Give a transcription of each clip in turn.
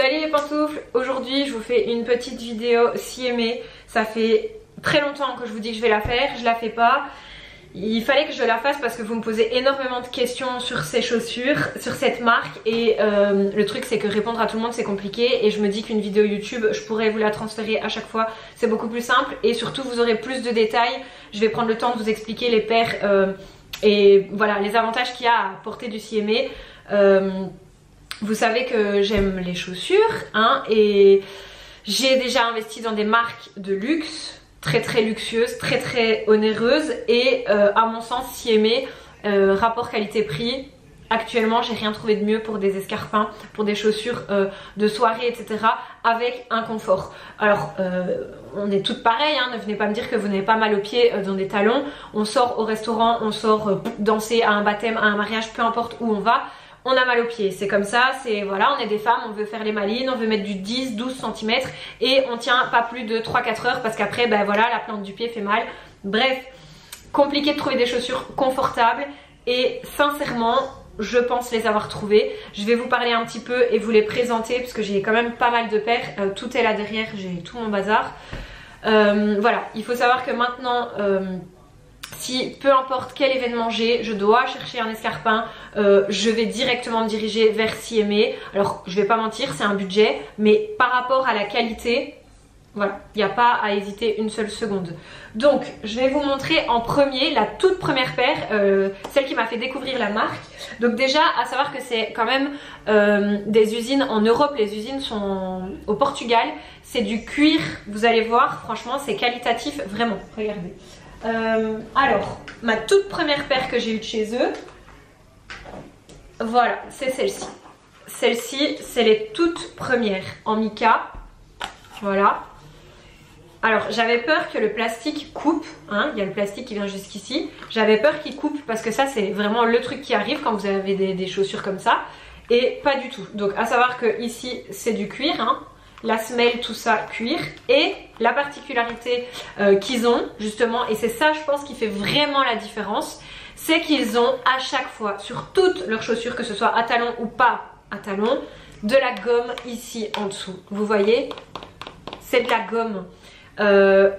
Salut les pantoufles, aujourd'hui je vous fais une petite vidéo CMA. Ça fait très longtemps que je vous dis que je vais la faire, je la fais pas. Il fallait que je la fasse parce que vous me posez énormément de questions sur ces chaussures, sur cette marque. Et le truc c'est que répondre à tout le monde c'est compliqué. Et je me dis qu'une vidéo YouTube, je pourrais vous la transférer à chaque fois. C'est beaucoup plus simple et surtout vous aurez plus de détails. Je vais prendre le temps de vous expliquer les paires et voilà les avantages qu'il y a à porter du CMA. Vous savez que j'aime les chaussures hein, et j'ai déjà investi dans des marques de luxe très luxueuses, très onéreuses et à mon sens CMA, rapport qualité-prix, actuellement j'ai rien trouvé de mieux pour des escarpins, pour des chaussures de soirée etc. avec un confort. Alors on est toutes pareilles hein, ne venez pas me dire que vous n'avez pas mal aux pieds dans des talons. On sort au restaurant, on sort danser à un baptême, à un mariage, peu importe où on va. On a mal aux pieds, c'est comme ça, c'est voilà, on est des femmes, on veut faire les malines, on veut mettre du 10-12 cm et on tient pas plus de 3-4 heures parce qu'après ben voilà, la plante du pied fait mal. Bref, compliqué de trouver des chaussures confortables et sincèrement, je pense les avoir trouvées. Je vais vous parler un petit peu et vous les présenter parce que j'ai quand même pas mal de paires, tout est là derrière, j'ai tout mon bazar. Voilà, il faut savoir que maintenant... si peu importe quel événement j'ai, je dois chercher un escarpin, je vais directement me diriger vers CMA. Alors je vais pas mentir, c'est un budget, mais par rapport à la qualité, voilà, il n'y a pas à hésiter une seule seconde. Donc je vais vous montrer en premier la toute première paire, celle qui m'a fait découvrir la marque. Donc déjà à savoir que c'est quand même des usines en Europe, les usines sont au Portugal. C'est du cuir, vous allez voir, franchement c'est qualitatif, vraiment, regardez. Alors, ma toute première paire que j'ai eue de chez eux, voilà, c'est celle-ci. Celle-ci, c'est les toutes premières en mica. Voilà. Alors, j'avais peur que le plastique coupe, hein, il y a le plastique qui vient jusqu'ici. J'avais peur qu'il coupe parce que ça, c'est vraiment le truc qui arrive quand vous avez des chaussures comme ça. Et pas du tout. Donc, à savoir que ici, c'est du cuir, hein. La semelle, tout ça, cuir. Et la particularité qu'ils ont, justement, et c'est ça, je pense, qui fait vraiment la différence, c'est qu'ils ont à chaque fois, sur toutes leurs chaussures, que ce soit à talons ou pas à talons, de la gomme ici en dessous. Vous voyez? C'est de la gomme.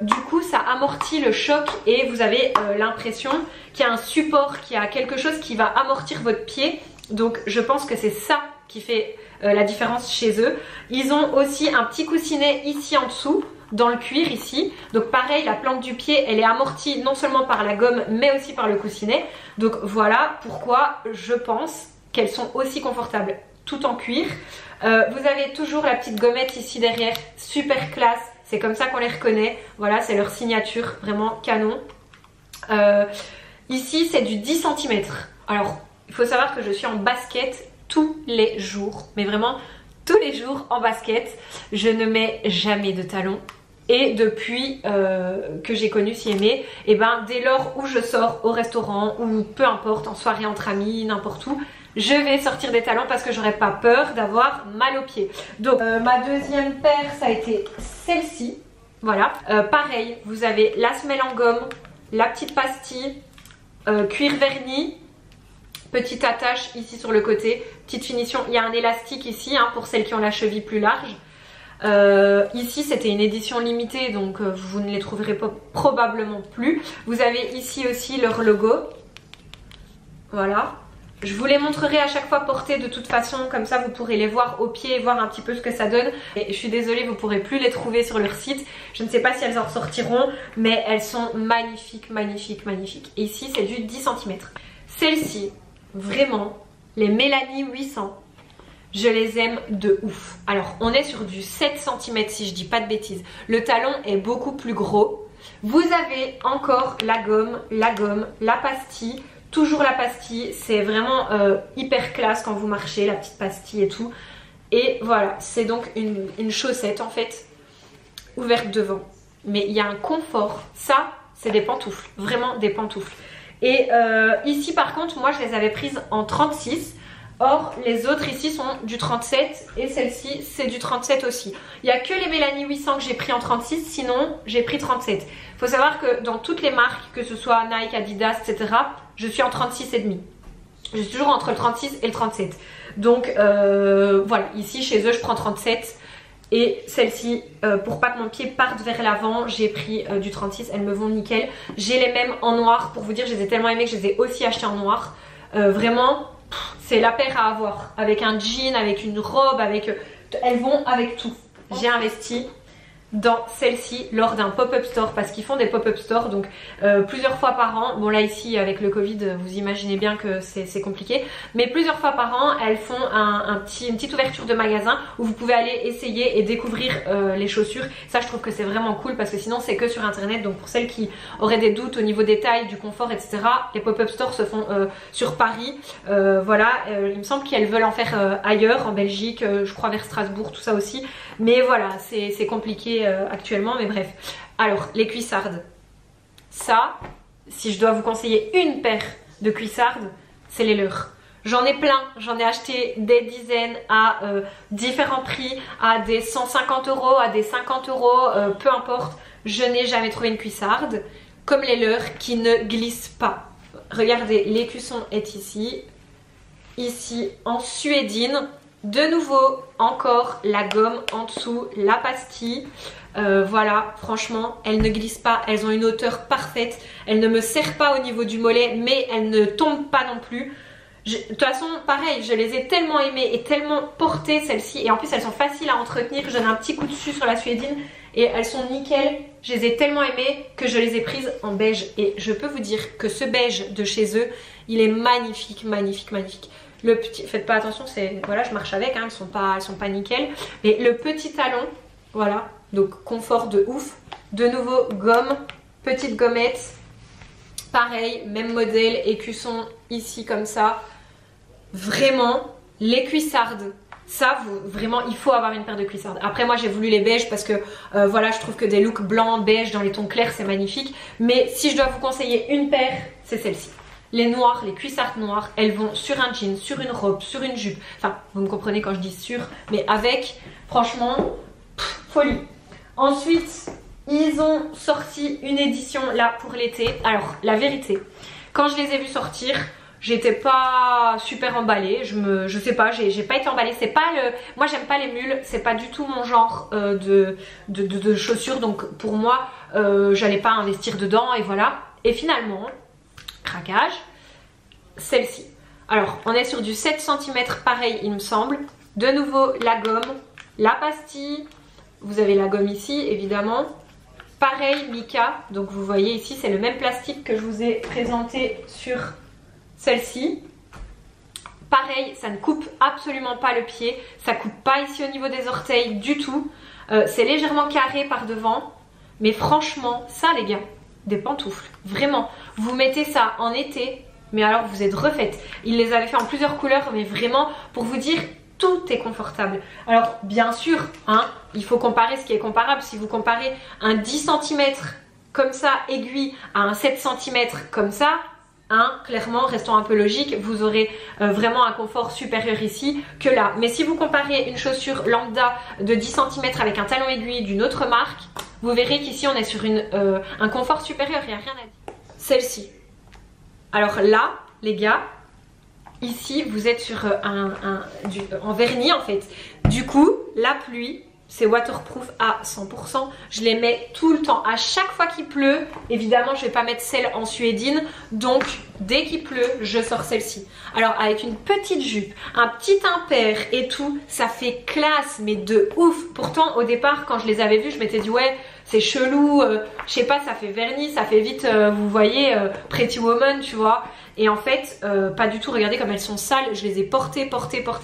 Du coup, ça amortit le choc et vous avez l'impression qu'il y a un support, qu'il y a quelque chose qui va amortir votre pied. Donc, je pense que c'est ça qui fait la différence chez eux. Ils ont aussi un petit coussinet ici en dessous, dans le cuir ici. Donc pareil, la plante du pied, elle est amortie non seulement par la gomme, mais aussi par le coussinet. Donc voilà pourquoi je pense qu'elles sont aussi confortables, tout en cuir. Vous avez toujours la petite gommette ici derrière, super classe. C'est comme ça qu'on les reconnaît. Voilà, c'est leur signature, vraiment canon. Ici, c'est du 10 cm. Alors, il faut savoir que je suis en basket tous les jours, mais vraiment tous les jours en basket. Je ne mets jamais de talons et depuis que j'ai connu CMA, et ben dès lors où je sors au restaurant ou peu importe, en soirée entre amis, n'importe où, je vais sortir des talons parce que j'aurais pas peur d'avoir mal aux pieds. Donc ma deuxième paire, ça a été celle-ci. Voilà, pareil, vous avez la semelle en gomme, la petite pastille, cuir verni. Petite attache ici sur le côté, petite finition, il y a un élastique ici hein, pour celles qui ont la cheville plus large. Ici c'était une édition limitée donc vous ne les trouverez probablement plus. Vous avez ici aussi leur logo. Voilà. Je vous les montrerai à chaque fois portées de toute façon, comme ça vous pourrez les voir au pied et voir un petit peu ce que ça donne. Et je suis désolée, vous ne pourrez plus les trouver sur leur site. Je ne sais pas si elles en ressortiront, mais elles sont magnifiques, magnifiques, magnifiques. Et ici c'est du 10 cm. Celle-ci, vraiment, les Mélanie 800, je les aime de ouf. Alors, on est sur du 7 cm si je dis pas de bêtises. Le talon est beaucoup plus gros. Vous avez encore la gomme, la pastille. Toujours la pastille. C'est vraiment hyper classe quand vous marchez, la petite pastille et tout. Et voilà, c'est donc une chaussette en fait, ouverte devant. Mais il y a un confort. Ça, c'est des pantoufles. Vraiment des pantoufles. Et ici par contre moi je les avais prises en 36. Or les autres ici sont du 37 et celle-ci c'est du 37 aussi. Il n'y a que les Mélanie 800 que j'ai pris en 36, sinon j'ai pris 37. Il faut savoir que dans toutes les marques, que ce soit Nike, Adidas, etc. je suis en 36,5. Je suis toujours entre le 36 et le 37. Donc voilà, ici chez eux je prends 37. Et celle-ci, pour pas que mon pied parte vers l'avant, j'ai pris du 36, elles me vont nickel. J'ai les mêmes en noir, pour vous dire, je les ai tellement aimées que je les ai aussi achetées en noir. Vraiment, c'est la paire à avoir. Avec un jean, avec une robe, avec... elles vont avec tout. J'ai investi dans celle-ci lors d'un pop-up store parce qu'ils font des pop-up stores donc plusieurs fois par an. Bon là ici avec le Covid vous imaginez bien que c'est compliqué, mais plusieurs fois par an elles font une petite ouverture de magasin où vous pouvez aller essayer et découvrir les chaussures. Ça je trouve que c'est vraiment cool parce que sinon c'est que sur internet. Donc pour celles qui auraient des doutes au niveau des tailles, du confort, etc., les pop-up stores se font sur Paris. Voilà, il me semble qu'elles veulent en faire ailleurs, en Belgique, je crois vers Strasbourg, tout ça aussi, mais voilà c'est compliqué actuellement, mais bref. Alors les cuissardes, ça, si je dois vous conseiller une paire de cuissardes, c'est les leurs. J'en ai plein, j'en ai acheté des dizaines à différents prix, à des 150 €, à des 50 €, peu importe. Je n'ai jamais trouvé une cuissarde comme les leurs qui ne glissent pas. Regardez, l'écusson est ici, ici en suédine. De nouveau, encore la gomme en dessous, la pastille. Voilà, franchement, elles ne glissent pas, elles ont une hauteur parfaite. Elles ne me serrent pas au niveau du mollet, mais elles ne tombent pas non plus. De toute façon, pareil, je les ai tellement aimées et tellement portées celles-ci. Et en plus, elles sont faciles à entretenir. Je donne un petit coup dessus sur la suédine et elles sont nickel. Je les ai tellement aimées que je les ai prises en beige. Et je peux vous dire que ce beige de chez eux, il est magnifique, magnifique, magnifique. Le petit, faites pas attention, c'est voilà, je marche avec, hein, elles sont pas nickel. Mais le petit talon, voilà, donc confort de ouf. De nouveau gomme, petite gommette, pareil, même modèle, écusson ici comme ça. Vraiment, les cuissardes, ça vraiment il faut avoir une paire de cuissardes. Après moi j'ai voulu les beiges parce que voilà, je trouve que des looks blancs, beige dans les tons clairs c'est magnifique. Mais si je dois vous conseiller une paire, c'est celle-ci. Les noirs, les cuissardes noires, elles vont sur un jean, sur une robe, sur une jupe. Enfin, vous me comprenez quand je dis sur, mais avec, franchement, folie. Ensuite, ils ont sorti une édition là pour l'été. Alors, la vérité, quand je les ai vus sortir, j'étais pas super emballée. Je sais pas, j'ai pas été emballée. C'est pas le, moi j'aime pas les mules, c'est pas du tout mon genre de chaussures. Donc pour moi, j'allais pas investir dedans et voilà. Et finalement, craquage, celle-ci. Alors on est sur du 7 cm pareil il me semble. De nouveau la gomme, la pastille, vous avez la gomme ici évidemment. Pareil mica, donc vous voyez ici c'est le même plastique que je vous ai présenté sur celle-ci. Pareil, ça ne coupe absolument pas le pied, ça coupe pas ici au niveau des orteils du tout. C'est légèrement carré par devant, mais franchement ça les gars, des pantoufles, vraiment. Vous mettez ça en été, mais alors vous êtes refaites. Ils les avaient fait en plusieurs couleurs, mais vraiment pour vous dire, tout est confortable. Alors bien sûr, hein, il faut comparer ce qui est comparable. Si vous comparez un 10 cm comme ça aiguille à un 7 cm comme ça, hein, clairement, restons un peu logiques, vous aurez vraiment un confort supérieur ici que là. Mais si vous comparez une chaussure lambda de 10 cm avec un talon aiguille d'une autre marque, vous verrez qu'ici on est sur un confort supérieur, il n'y a rien à dire. Celle-ci. Alors là, les gars, ici vous êtes sur en vernis en fait. Du coup, la pluie, c'est waterproof à 100%. Je les mets tout le temps. À chaque fois qu'il pleut, évidemment, je ne vais pas mettre celle en suédine. Donc, dès qu'il pleut, je sors celle-ci. Alors, avec une petite jupe, un petit impair et tout, ça fait classe, mais de ouf. Pourtant, au départ, quand je les avais vus, je m'étais dit, ouais, c'est chelou. Je sais pas, ça fait vernis, ça fait vite, vous voyez, Pretty Woman, tu vois. Et en fait, pas du tout. Regardez comme elles sont sales. Je les ai portées.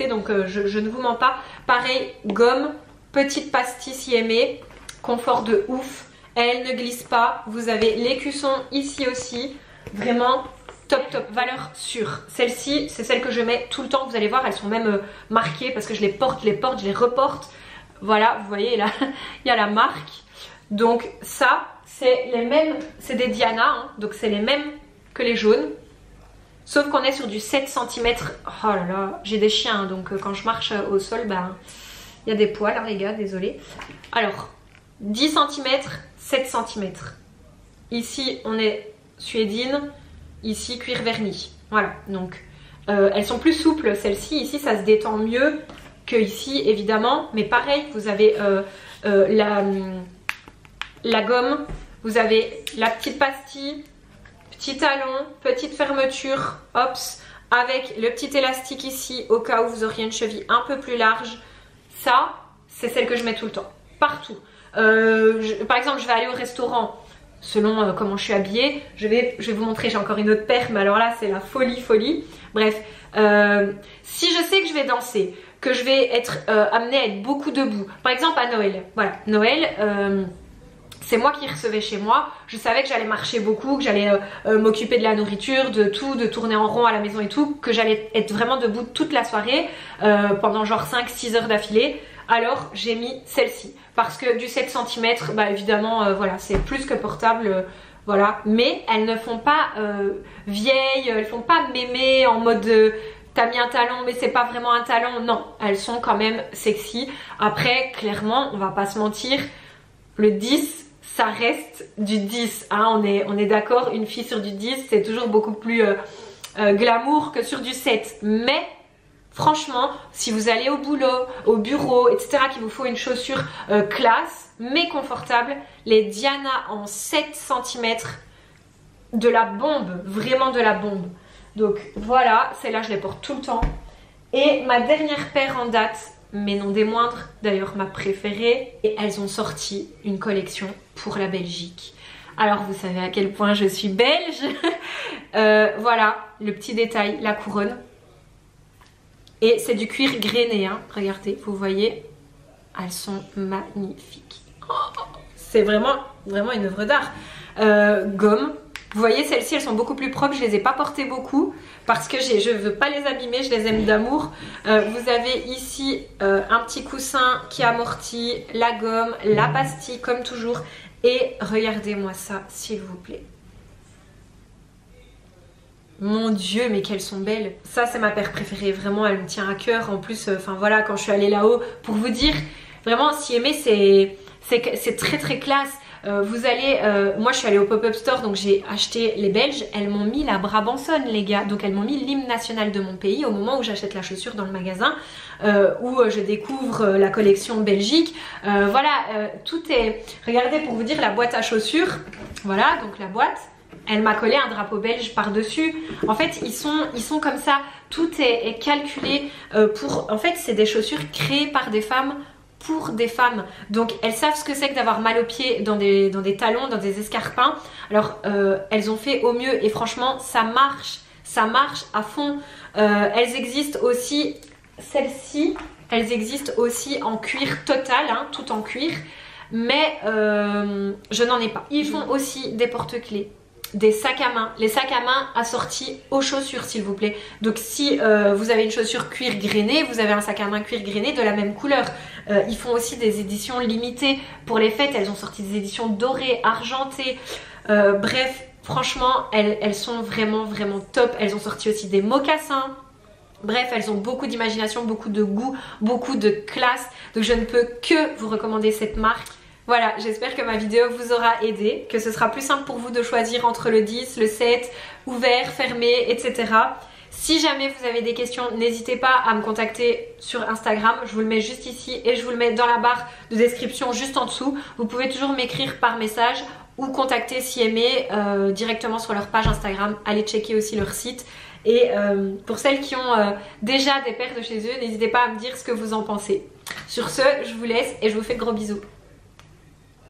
Donc, je ne vous mens pas. Pareil, gomme. Petite pastille si aimée, confort de ouf, elle ne glisse pas. Vous avez l'écusson ici aussi, vraiment top, valeur sûre. Celle-ci, c'est celle que je mets tout le temps, vous allez voir, elles sont même marquées parce que je les porte, je les reporte. Voilà, vous voyez là, il y a la marque. Donc ça, c'est les mêmes, c'est des Diana, hein, donc c'est les mêmes que les jaunes. Sauf qu'on est sur du 7 cm. Oh là là, j'ai des chiens, donc quand je marche au sol, ben... il y a des poils, hein, les gars, désolé. Alors, 10 cm, 7 cm. Ici, on est suédine. Ici, cuir verni. Voilà, donc elles sont plus souples celles-ci. Ici ça se détend mieux que ici évidemment, mais pareil vous avez la gomme, vous avez la petite pastille, petit talon, petite fermeture, hops, avec le petit élastique ici au cas où vous auriez une cheville un peu plus large. Ça c'est celle que je mets tout le temps, partout. Par exemple je vais aller au restaurant, selon comment je suis habillée, je vais vous montrer, j'ai encore une autre paire, mais alors là c'est la folie. Bref, si je sais que je vais danser, que je vais être amenée à être beaucoup debout, par exemple à Noël, voilà, Noël, c'est moi qui recevais chez moi, je savais que j'allais marcher beaucoup, que j'allais m'occuper de la nourriture, de tout, de tourner en rond à la maison et tout, que j'allais être vraiment debout toute la soirée, pendant genre 5-6 heures d'affilée. Alors j'ai mis celle-ci parce que du 7 cm, bah évidemment voilà, c'est plus que portable, voilà, mais elles ne font pas vieilles, elles font pas mémé en mode t'as mis un talon mais c'est pas vraiment un talon, non, elles sont quand même sexy. Après clairement on va pas se mentir, le 10 ça reste du 10 hein, on est d'accord, une fille sur du 10 c'est toujours beaucoup plus glamour que sur du 7, mais franchement, si vous allez au boulot, au bureau, etc., qu'il vous faut une chaussure classe, mais confortable, les Diana en 7 cm, de la bombe, vraiment de la bombe. Donc voilà, celle-là je les porte tout le temps. Et ma dernière paire en date, mais non des moindres, d'ailleurs ma préférée, et elles ont sorti une collection pour la Belgique. Alors vous savez à quel point je suis belge. Voilà, le petit détail, la couronne. Et c'est du cuir grainé, hein. Regardez, vous voyez, elles sont magnifiques. C'est vraiment une œuvre d'art. Gomme, vous voyez celles-ci, elles sont beaucoup plus propres. Je les ai pas portées beaucoup parce que je veux pas les abîmer, je les aime d'amour. Vous avez ici un petit coussin qui amortit, la gomme, la pastille comme toujours. Et regardez-moi ça, s'il vous plaît. Mon Dieu, mais qu'elles sont belles. Ça, c'est ma paire préférée. Vraiment, elle me tient à cœur. En plus, enfin voilà, quand je suis allée là-haut, pour vous dire, vraiment, si aimer, c'est très classe. Vous allez, moi je suis allée au pop-up store, donc j'ai acheté les Belges. Elles m'ont mis la Brabançonne, les gars. Donc elles m'ont mis l'hymne national de mon pays au moment où j'achète la chaussure dans le magasin, où je découvre la collection Belgique. Voilà, tout est... Regardez, pour vous dire, la boîte à chaussures. Voilà, donc la boîte. Elle m'a collé un drapeau belge par-dessus. En fait, ils sont comme ça. Tout est calculé pour... En fait, c'est des chaussures créées par des femmes pour des femmes. Donc, elles savent ce que c'est que d'avoir mal aux pieds dans des talons, dans des escarpins. Alors, elles ont fait au mieux et franchement, ça marche. Ça marche à fond. Elles existent aussi... Celles-ci, elles existent aussi en cuir total, hein, tout en cuir. Mais je n'en ai pas. Ils font aussi des porte-clés, des sacs à main, les sacs à main assortis aux chaussures s'il vous plaît. Donc si vous avez une chaussure cuir grainé, vous avez un sac à main cuir grainé de la même couleur. Ils font aussi des éditions limitées pour les fêtes, elles ont sorti des éditions dorées, argentées, bref franchement elles sont vraiment top. Elles ont sorti aussi des mocassins. Bref, elles ont beaucoup d'imagination, beaucoup de goût, beaucoup de classe. Donc je ne peux que vous recommander cette marque. Voilà, j'espère que ma vidéo vous aura aidé, que ce sera plus simple pour vous de choisir entre le 10, le 7, ouvert, fermé, etc. Si jamais vous avez des questions, n'hésitez pas à me contacter sur Instagram. Je vous le mets juste ici et je vous le mets dans la barre de description juste en dessous. Vous pouvez toujours m'écrire par message ou contacter si aimé directement sur leur page Instagram. Allez checker aussi leur site. Et pour celles qui ont déjà des paires de chez eux, n'hésitez pas à me dire ce que vous en pensez. Sur ce, je vous laisse et je vous fais de gros bisous.